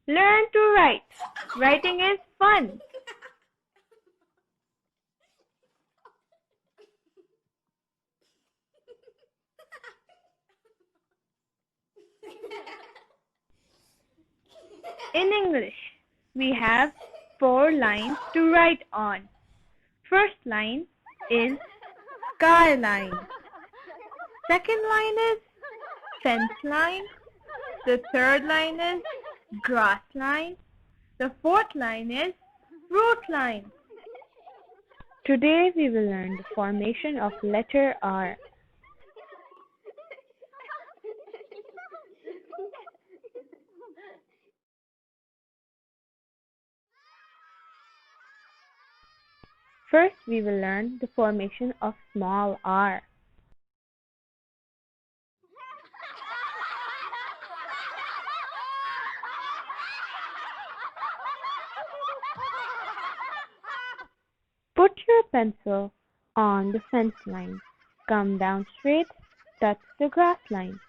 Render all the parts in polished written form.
Learn to write. Writing is fun. In English, we have 4 lines to write on. First line is skyline. Second line is fence line. The third line is grass line. The fourth line is fruit line. Today we will learn the formation of letter R. First we will learn the formation of small r. Put your pencil on the fence line. Come down straight, touch the grass line.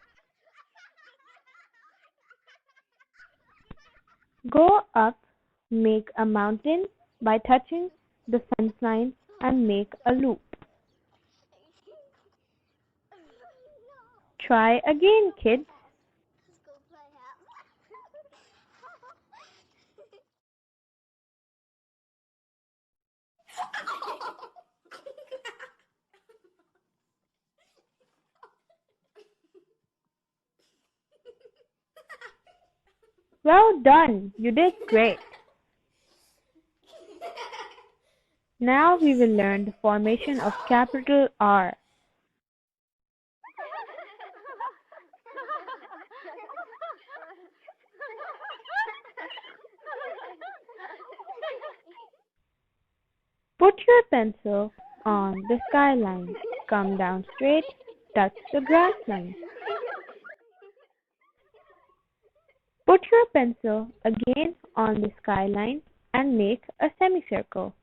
Go up, make a mountain by touching the fence line and make a loop. Try again, kids. Well done, you did great. Now we will learn the formation of capital R. Put your pencil on the skyline. Come down straight, touch the grass line. Put your pencil again on the skyline and make a semicircle.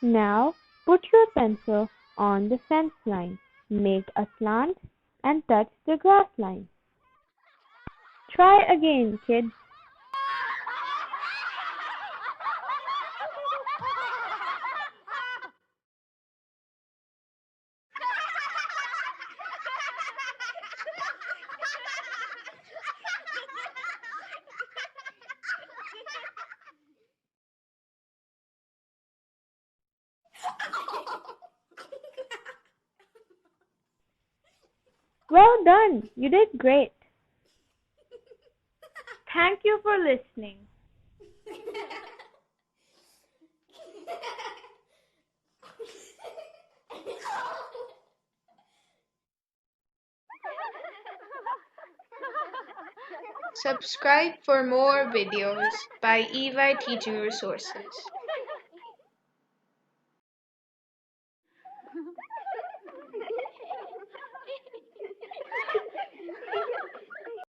Now put your pencil on the fence line. Make a slant and touch the grass line. Try again, kids. Well done, you did great. Thank you for listening. Subscribe for more videos by EY Teaching Resources.